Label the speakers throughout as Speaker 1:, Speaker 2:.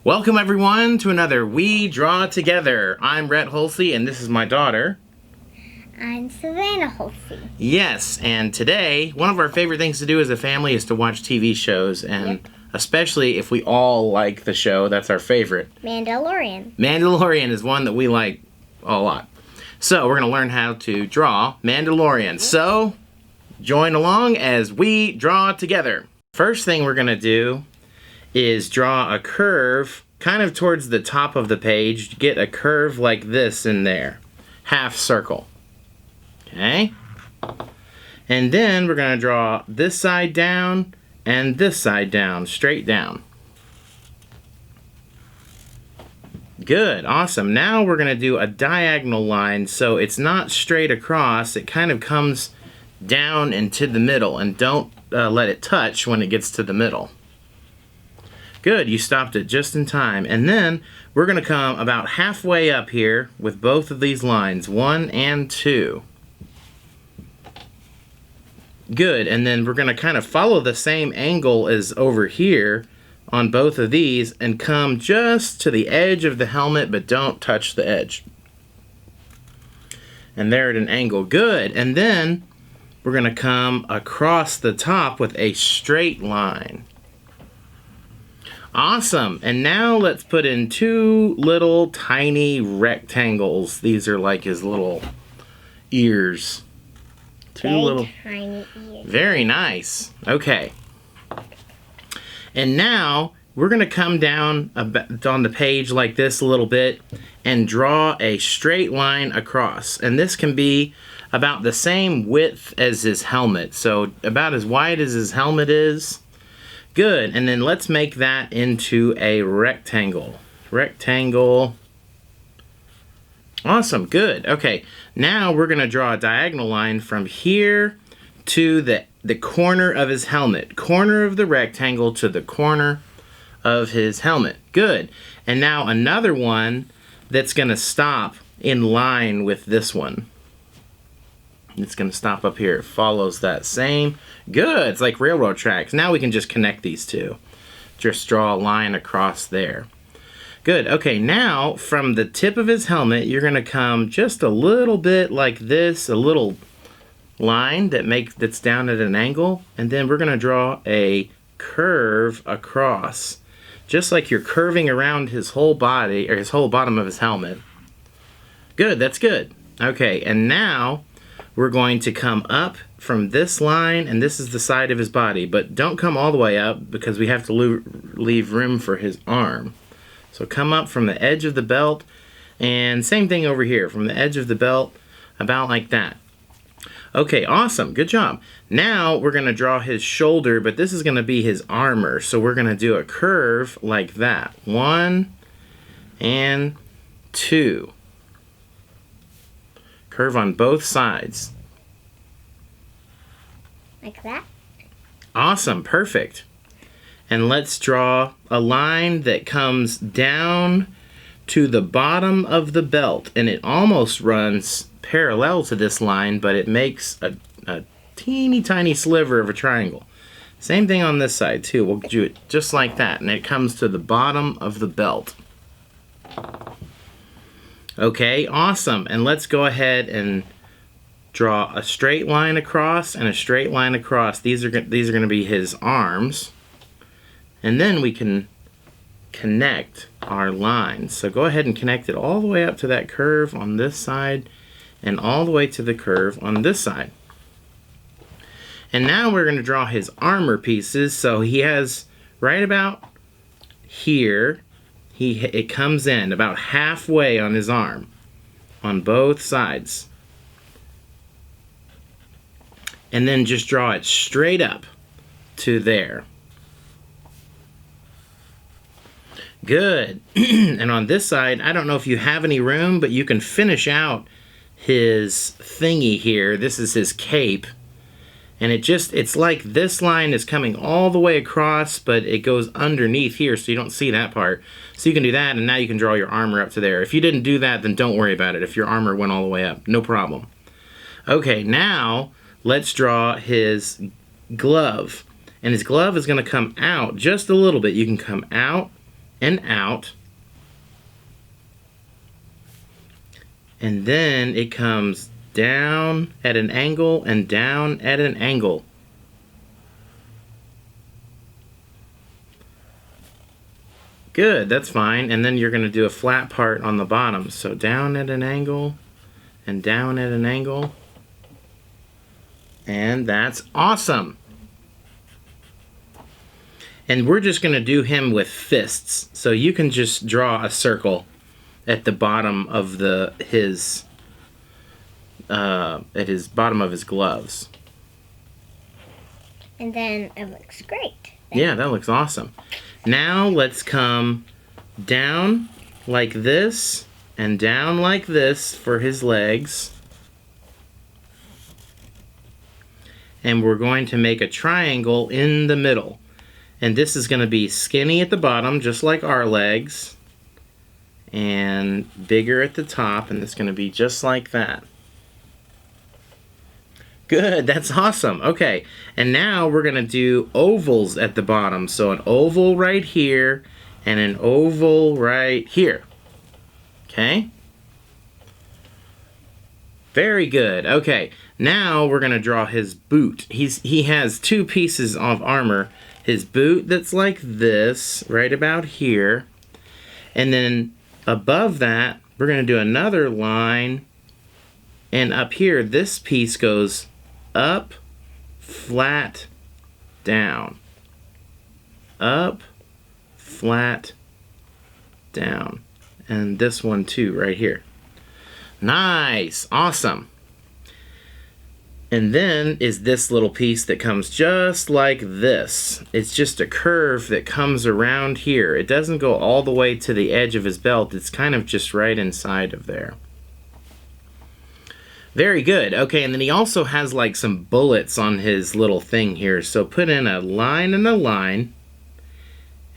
Speaker 1: Welcome everyone to another We Draw Together. I'm Rhett Holsey and this is my daughter.
Speaker 2: I'm Savannah Holsey.
Speaker 1: Yes, and today one of our favorite things to do as a family is to watch TV shows, and especially if we all like the show, that's our favorite.
Speaker 2: Mandalorian.
Speaker 1: Mandalorian is one that we like a lot. So we're going to learn how to draw Mandalorian. So join along as we draw together. First thing we're going to do is draw a curve kind of towards the top of the page. Get a curve like this in there. Half circle. Okay? And then we're going to draw this side down and this side down, straight down. Good, awesome. Now we're going to do a diagonal line so it's not straight across. It kind of comes down into the middle, and don't let it touch when it gets to the middle. Good, you stopped it just in time. And then we're going to come about halfway up here with both of these lines, 1 and 2. Good, and then we're going to kind of follow the same angle as over here on both of these and come just to the edge of the helmet, but don't touch the edge. And there at an angle. Good, and then we're going to come across the top with a straight line. Awesome, and now let's put in 2 little tiny rectangles. These are like his little ears.
Speaker 2: Very tiny ears.
Speaker 1: Very nice. Okay. And now we're going to come down on the page like this a little bit and draw a straight line across. And this can be about the same width as his helmet. So about as wide as his helmet is. Good, and then let's make that into a rectangle. Rectangle. Awesome, good. Okay, now we're going to draw a diagonal line from here to the corner of his helmet. Corner of the rectangle to the corner of his helmet. Good. And now another one that's going to stop in line with this one. It's going to stop up here. It follows that same. Good. It's like railroad tracks. Now we can just connect these two. Just draw a line across there. Good. Okay, now from the tip of his helmet, you're going to come just a little bit like this, a little line that's down at an angle, and then we're going to draw a curve across, just like you're curving around his whole body, or his whole bottom of his helmet. Good. That's good. Okay, and now we're going to come up from this line, and this is the side of his body, but don't come all the way up because we have to leave room for his arm. So come up from the edge of the belt, and same thing over here, from the edge of the belt, about like that. Okay, awesome, good job. Now we're going to draw his shoulder, but this is going to be his armor, so we're going to do a curve like that. 1 and 2. Curve on both sides.
Speaker 2: Like that?
Speaker 1: Awesome, perfect. And let's draw a line that comes down to the bottom of the belt, and it almost runs parallel to this line, but it makes a teeny tiny sliver of a triangle. Same thing on this side too. We'll do it just like that, and it comes to the bottom of the belt. Okay, awesome. And let's go ahead and draw a straight line across and a straight line across. These are going to be his arms. And then we can connect our lines. So go ahead and connect it all the way up to that curve on this side and all the way to the curve on this side. And now we're going to draw his armor pieces. So he has right about here, it comes in about halfway on his arm on both sides. And then just draw it straight up to there. Good. And on this side, I don't know if you have any room, but you can finish out his thingy here. This is his cape. And it's like this line is coming all the way across, but it goes underneath here, so you don't see that part. So you can do that, and now you can draw your armor up to there. If you didn't do that, then don't worry about it. If your armor went all the way up, no problem. Okay, now let's draw his glove. And his glove is going to come out just a little bit. You can come out and out. And then it comes down at an angle and down at an angle. Good, that's fine. And then you're going to do a flat part on the bottom. So down at an angle and down at an angle. And that's awesome. And we're just going to do him with fists. So you can just draw a circle at the bottom of his bottom of his gloves.
Speaker 2: And then it looks great.
Speaker 1: Yeah, that looks awesome. Now let's come down like this and down like this for his legs. And we're going to make a triangle in the middle. And this is going to be skinny at the bottom, just like our legs. And bigger at the top, and it's going to be just like that. Good, that's awesome. Okay, and now we're going to do ovals at the bottom. So an oval right here and an oval right here. Okay? Very good. Okay, now we're going to draw his boot. He has two pieces of armor. His boot that's like this, right about here. And then above that, we're going to do another line. And up here, this piece goes up, flat, down. Up, flat, down. And this one too, right here. Nice, awesome. And then is this little piece that comes just like this. It's just a curve that comes around here. It doesn't go all the way to the edge of his belt. It's kind of just right inside of there. Very good. Okay, and then he also has like some bullets on his little thing here. So put in a line and a line.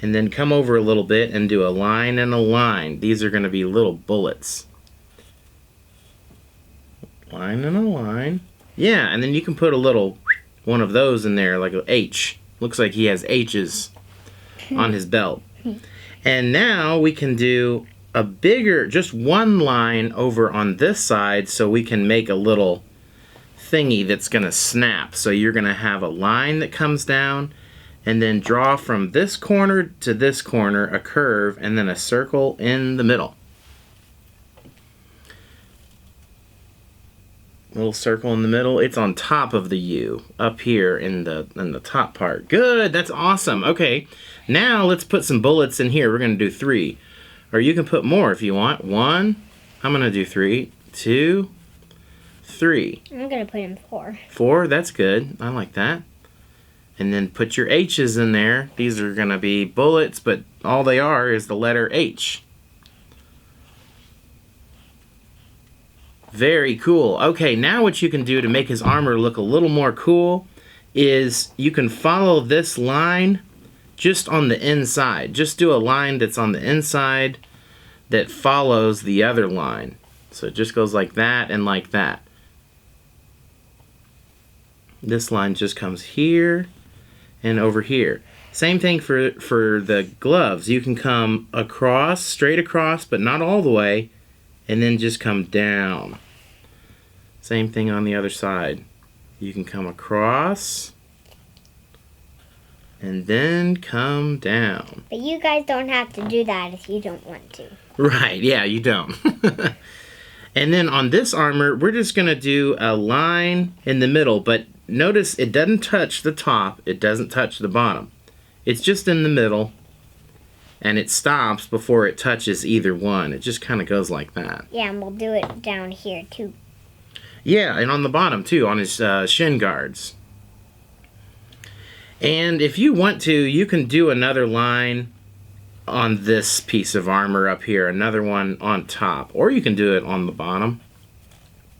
Speaker 1: And then come over a little bit and do a line and a line. These are going to be little bullets. Line and a line. Yeah, and then you can put a little one of those in there, like an H. Looks like he has H's on his belt. And now we can do a bigger, just one line over on this side so we can make a little thingy that's going to snap. So you're going to have a line that comes down and then draw from this corner to this corner a curve and then a circle in the middle. Little circle in the middle. It's on top of the U, up here in the top part. Good, that's awesome. Okay, now let's put some bullets in here. We're going to do 3. Or you can put more if you want. 1, I'm going to do 3, 2, 3.
Speaker 2: I'm going to put in 4.
Speaker 1: 4, that's good. I like that. And then put your H's in there. These are going to be bullets, but all they are is the letter H. Very cool. Okay, now what you can do to make his armor look a little more cool is you can follow this line just on the inside. Just do a line that's on the inside that follows the other line. So it just goes like that and like that. This line just comes here and over here. Same thing for the gloves. You can come across, straight across, but not all the way, and then just come down. Same thing on the other side. You can come across and then come down.
Speaker 2: But you guys don't have to do that if you don't want to.
Speaker 1: Right, yeah, you don't. And then on this armor, we're just going to do a line in the middle, but notice it doesn't touch the top, it doesn't touch the bottom. It's just in the middle. And it stops before it touches either one. It just kind of goes like that.
Speaker 2: Yeah, and we'll do it down here too.
Speaker 1: Yeah, and on the bottom too, on his shin guards. And if you want to, you can do another line on this piece of armor up here. Another one on top. Or you can do it on the bottom.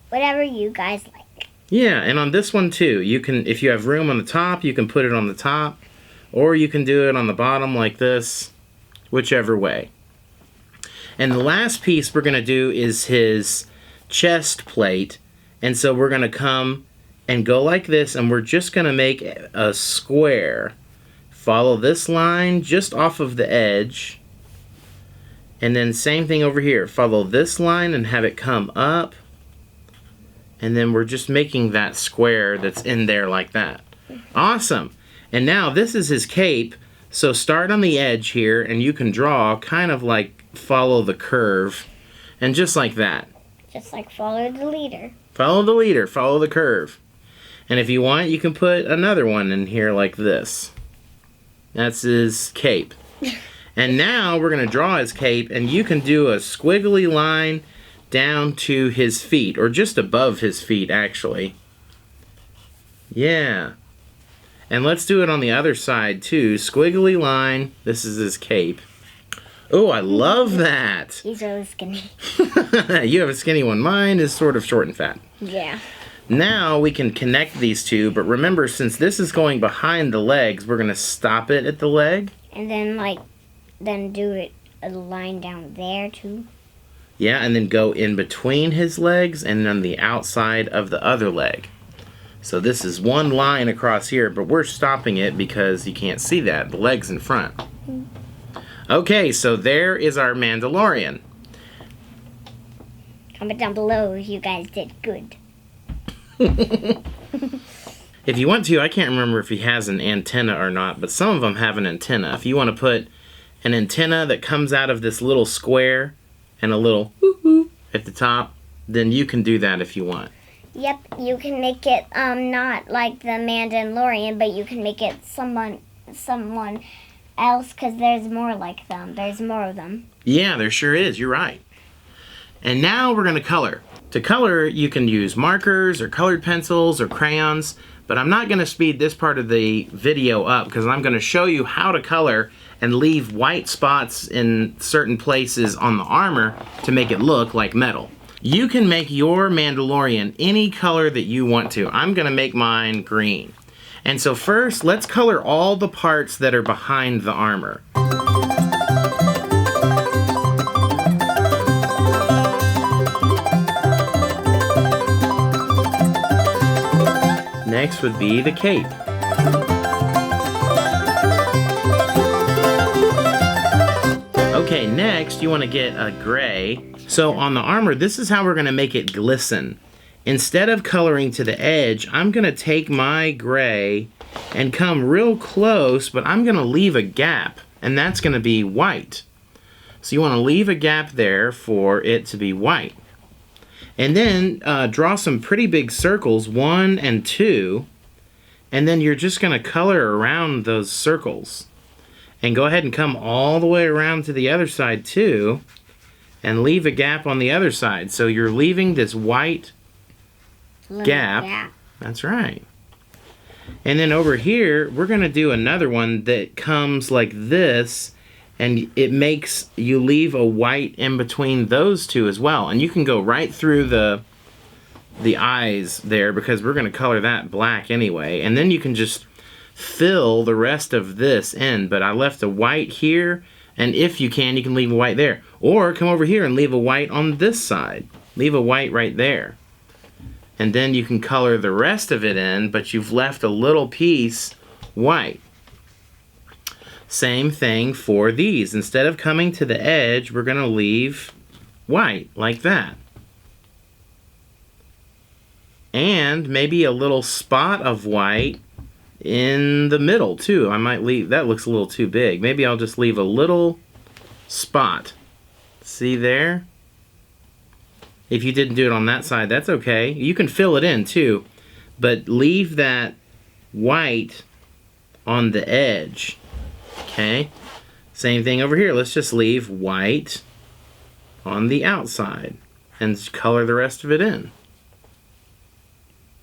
Speaker 2: Whatever you guys like.
Speaker 1: Yeah, and on this one too. You can, if you have room on the top, you can put it on the top. Or you can do it on the bottom like this. Whichever way. And the last piece we're going to do is his chest plate. And so we're going to come and go like this, and we're just going to make a square. Follow this line just off of the edge. And then same thing over here. Follow this line and have it come up. And then we're just making that square that's in there like that. Awesome. And now this is his cape. So start on the edge here and you can draw kind of like follow the curve. And just like that.
Speaker 2: Just like follow the leader.
Speaker 1: Follow the leader. Follow the curve. And if you want, you can put another one in here like this. That's his cape. And now we're going to draw his cape, and you can do a squiggly line down to his feet, or just above his feet, actually. Yeah. And let's do it on the other side, too. Squiggly line. This is his cape. Oh, I love that.
Speaker 2: He's really skinny.
Speaker 1: You have a skinny one. Mine is sort of short and fat.
Speaker 2: Yeah.
Speaker 1: Now we can connect these two, but remember, since this is going behind the legs, we're going to stop it at the leg.
Speaker 2: And then do it a line down there too.
Speaker 1: Yeah, and then go in between his legs and on the outside of the other leg. So this is one line across here, but we're stopping it because you can't see that. The leg's in front. Okay, so there is our Mandalorian.
Speaker 2: Comment down below if you guys did good.
Speaker 1: If you want to, I can't remember if he has an antenna or not, but some of them have an antenna. If you want to put an antenna that comes out of this little square and a little woo-hoo at the top, then you can do that if you want.
Speaker 2: Yep, you can make it not like the Mandalorian, but you can make it someone else because there's more like them. There's more of them.
Speaker 1: Yeah, there sure is. You're right. And now we're going to color. To color, you can use markers or colored pencils or crayons, but I'm not going to speed this part of the video up because I'm going to show you how to color and leave white spots in certain places on the armor to make it look like metal. You can make your Mandalorian any color that you want to. I'm going to make mine green. And so first, let's color all the parts that are behind the armor. Next would be the cape. Okay, next you want to get a gray. So on the armor, this is how we're going to make it glisten. Instead of coloring to the edge, I'm going to take my gray and come real close, but I'm going to leave a gap, and that's going to be white. So you want to leave a gap there for it to be white. And then draw some pretty big circles, 1 and 2, and then you're just going to color around those circles. And go ahead and come all the way around to the other side too, and leave a gap on the other side. So you're leaving this white gap. That's right. And then over here, we're going to do another one that comes like this, and it makes you leave a white in between those two as well. And you can go right through the eyes there because we're going to color that black anyway. And then you can just fill the rest of this in. But I left a white here, and if you can leave a white there. Or come over here and leave a white on this side. Leave a white right there. And then you can color the rest of it in, but you've left a little piece white. Same thing for these. Instead of coming to the edge, we're going to leave white, like that. And maybe a little spot of white in the middle, too. I might leave, that looks a little too big. Maybe I'll just leave a little spot. See there? If you didn't do it on that side, that's okay. You can fill it in, too. But leave that white on the edge. Okay, same thing over here. Let's just leave white on the outside and color the rest of it in.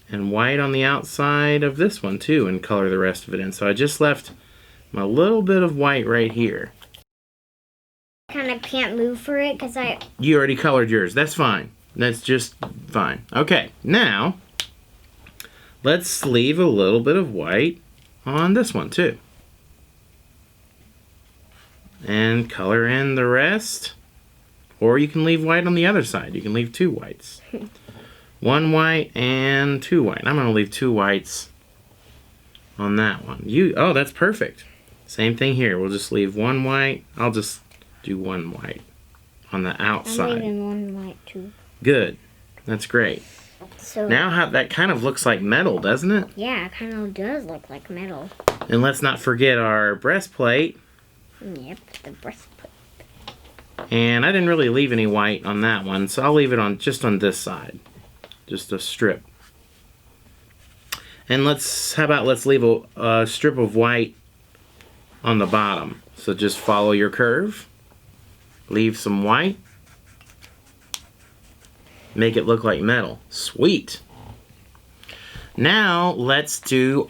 Speaker 1: And white on the outside of this one too, and color the rest of it in. So I just left a little bit of white right here.
Speaker 2: Kind of can't move for it because
Speaker 1: You already colored yours. That's fine. That's just fine. Okay, now let's leave a little bit of white on this one too. And color in the rest. Or you can leave white on the other side. You can leave 2 whites. 1 white and 2 white. I'm going to leave 2 whites on that one. Oh, that's perfect. Same thing here. We'll just leave 1 white. I'll just do 1 white. on the
Speaker 2: I'm
Speaker 1: outside.
Speaker 2: leaving one white too.
Speaker 1: Good. That's great.
Speaker 2: So
Speaker 1: Now that kind of looks like metal, doesn't it?
Speaker 2: yeah, it kind of does look like metal.
Speaker 1: And let's not forget our breastplate.
Speaker 2: Yep, the breastplate.
Speaker 1: And I didn't really leave any white on that one, so I'll leave it on just on this side. Just a strip. And how about let's leave a strip of white on the bottom. So just follow your curve. Leave some white. Make it look like metal. Sweet. Now let's do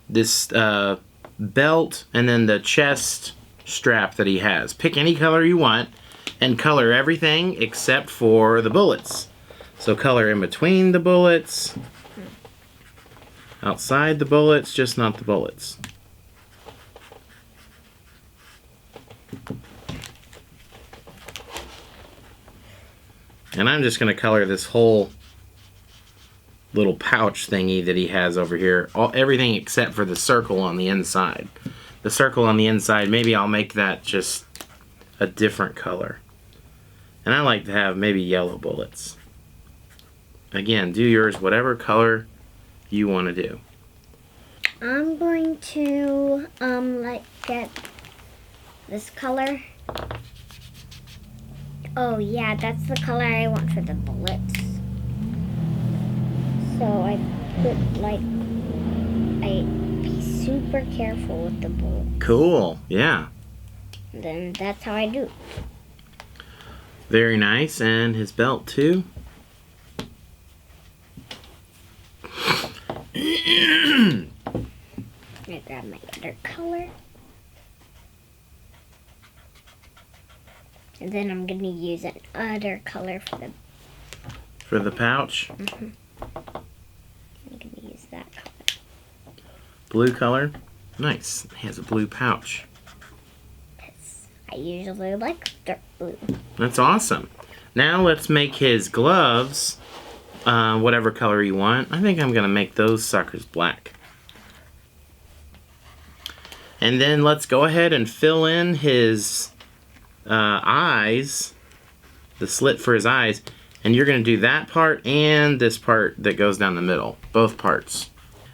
Speaker 1: this belt and then the chest strap that he has. Pick any color you want and color everything except for the bullets. So color in between the bullets, outside the bullets, just not the bullets. And I'm just going to color this whole little pouch thingy that he has over here. Everything except for the circle on the inside. The circle on the inside, maybe I'll make that just a different color. And I like to have maybe yellow bullets. Again, do yours whatever color you want to do.
Speaker 2: I'm going to get this color. Oh yeah, that's the color I want for the bullets. So I be super careful with the bullets.
Speaker 1: Cool, yeah.
Speaker 2: Then that's how I do.
Speaker 1: Very nice, and his belt too.
Speaker 2: I'm gonna grab my other color. And then I'm gonna use another color
Speaker 1: for the pouch.
Speaker 2: I'm gonna use that color.
Speaker 1: Blue color. Nice. He has a blue pouch.
Speaker 2: I usually like dark blue.
Speaker 1: That's awesome. Now let's make his gloves whatever color you want. I think I'm going to make those suckers black. And then let's go ahead and fill in his eyes, the slit for his eyes. And you're going to do that part and this part that goes down the middle, both parts.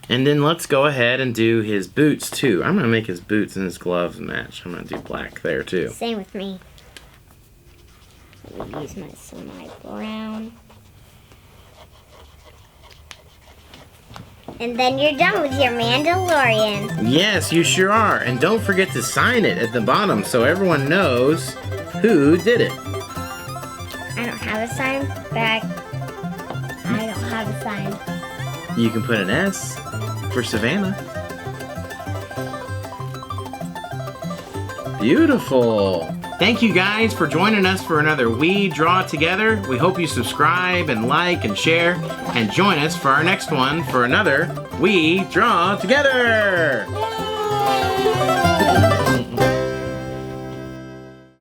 Speaker 1: And then let's go ahead and do his boots too. I'm going to make his boots and his gloves match. I'm going to do black there too.
Speaker 2: Same with me. I'm going to use some brown. And then you're done with your Mandalorian.
Speaker 1: Yes, you sure are. And don't forget to sign it at the bottom so everyone knows who did it.
Speaker 2: I don't have a sign, but I don't have a sign.
Speaker 1: You can put an S for Savannah. Beautiful. Thank you guys for joining us for another We Draw Together. We hope you subscribe and like and share and join us for our next one for another We Draw Together.
Speaker 2: Yay!